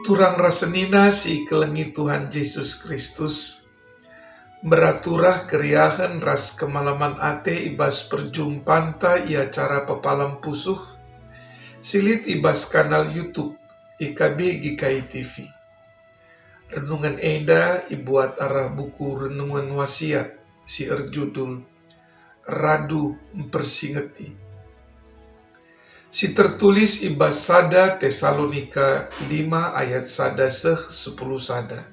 Turang rasenina si kelengi Tuhan Yesus Kristus, beraturah keriahan ras kemalaman ate ibas perjumpanta ia cara pepalam pusuh, silit ibas kanal YouTube IKB GKI TV. Renungan Eda ibuat arah buku renungan wasiat si erjudul Radu Mempersingeti. Si tertulis ibas sada Tesalonika 5 ayat sada 10 sada.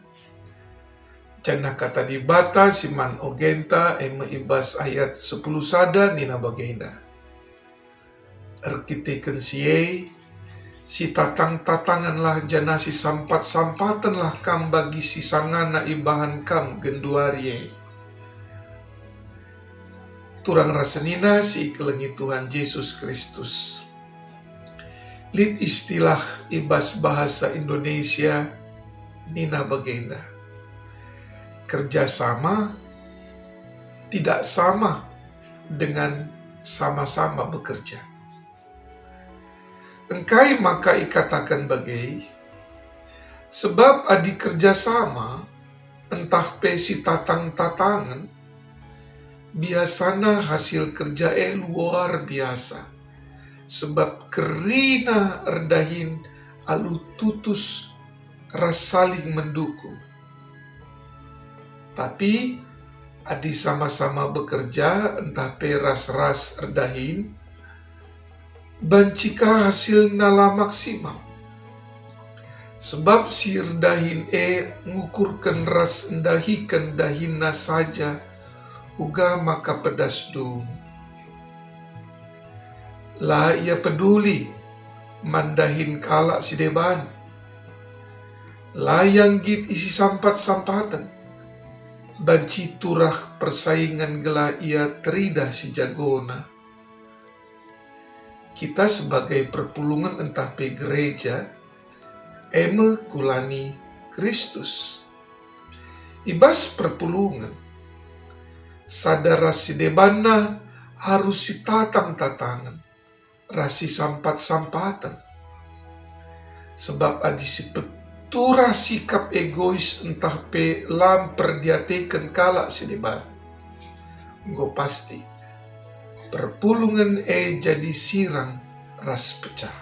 Jana kata dibata siman ogenta eme ibas ayat 10 sada nina bagenda. Erkiteken siye, si tatang-tatanganlah jana si sampat-sampatanlah kam bagi si sangana ibahan kam genduarie. Turang rasenina si kelengi Tuhan Yesus Kristus. Lid istilah ibas bahasa Indonesia nina bagenda. Kerjasama tidak sama dengan sama-sama bekerja. Engkai maka ikatakan bagai, sebab adi kerjasama entah pesi tatang-tatangan, biasana hasil kerja luar biasa. Sebab kerina erdahin alu tutus ras saling mendukung. Tapi adi sama-sama bekerja entah peras-ras erdahin, bancika hasil nala maksimal. Sebab si erdahin ngukurkan ras endahikan dahina saja, uga maka pedas dum. Lah ia peduli mandahin kalak si deban. Layang git isi sampat-sampatan. Banci turah persaingan gelah ia teridah si jagona. Kita sebagai perpulungan entah pe gereja, eme kulani Kristus. Ibas perpulungan. Sadara si debana harus si tatang-tatangan. Rasi sampat-sampatan. Sebab adi si petura sikap egois entah pe lam perdiatekan kalak si deban. Nggo pasti perpulungan jadi sirang ras pecah.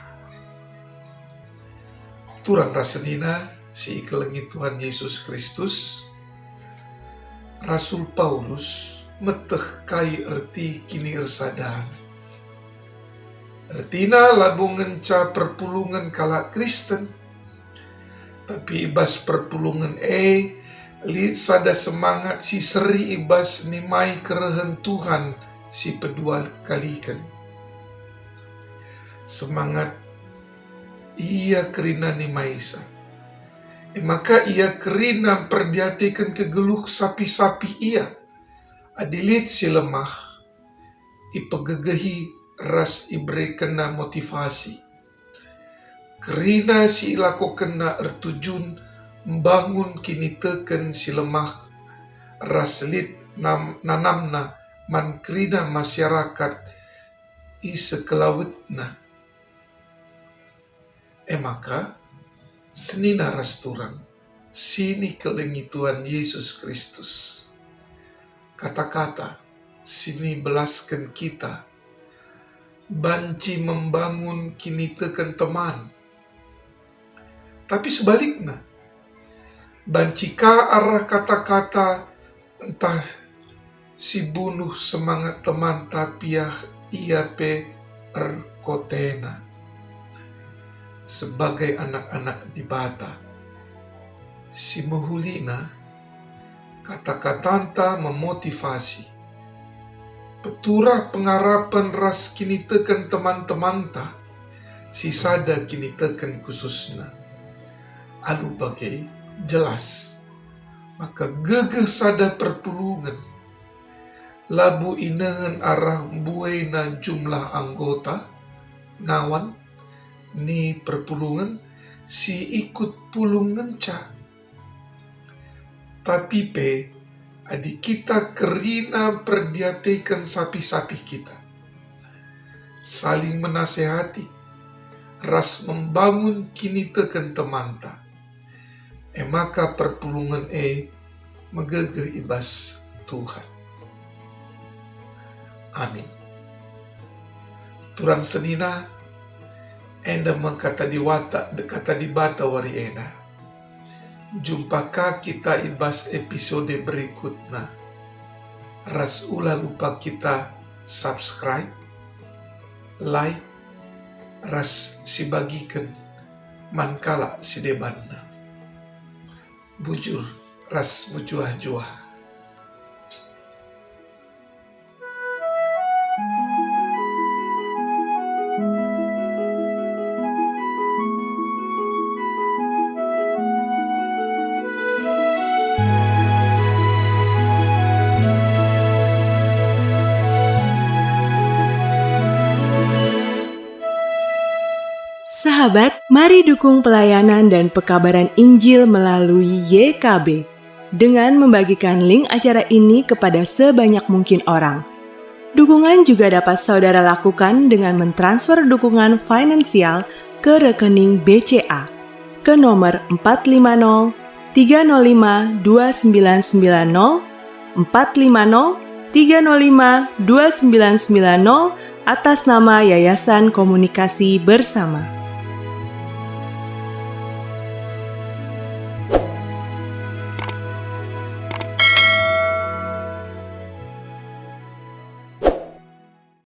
Turang rasenina si kelengi Tuhan Yesus Kristus, Rasul Paulus meteh kai erti kini ersadang. Artina labungan ca perpulungan kalak Kristen. Tapi ibas perpulungan lid sada semangat si seri ibas nimai kerehen Tuhan si pedua kalikan. Semangat ia kerina nimaisa. Maka ia kerina perdiatikan kegeluh sapi-sapi ia. Adilit si lemah ipegegehi ras ibre kena motivasi. Kerina si ilako kena ertujun membangun kini teken si lemah ras lit nanamna man kerina masyarakat isekelawetna. Maka senina ras turang sini kelengi Tuhan Yesus Kristus. Kata-kata sini belaskan kita. Banci membangun kini tekan teman. Tapi sebaliknya, bancika arah kata-kata entah si bunuh semangat teman tapi ia pe erkotena. Sebagai anak-anak di bata, si mehulina kata-katanta memotivasi. Peturah pengarapan ras kini teken teman-teman ta, si sada kini teken khususna. Alu bagai jelas, maka gegeh sada perpulungan. Labu inengan arah buena jumlah anggota, ngawan, ni perpulungan, si ikut pulungan ca. Tapi adi kita kerina perdiatekan sapi-sapi kita. saling menasehati, ras membangun kini teken temanta. Maka perpulungan megege ibas Tuhan. Amin. Turang senina enda mengkata di bata wari ena. Jumpaka kita ibas episode berikutnya. Ras ula lupa kita subscribe, like, ras si bagikan mankala si debanna. Bujur ras bujuah-juah. Sahabat, mari dukung pelayanan dan pekabaran Injil melalui YKB dengan membagikan link acara ini kepada sebanyak mungkin orang. Dukungan juga dapat saudara lakukan dengan mentransfer dukungan finansial ke rekening BCA ke nomor 450 305 2990 450 305 2990 atas nama Yayasan Komunikasi Bersama.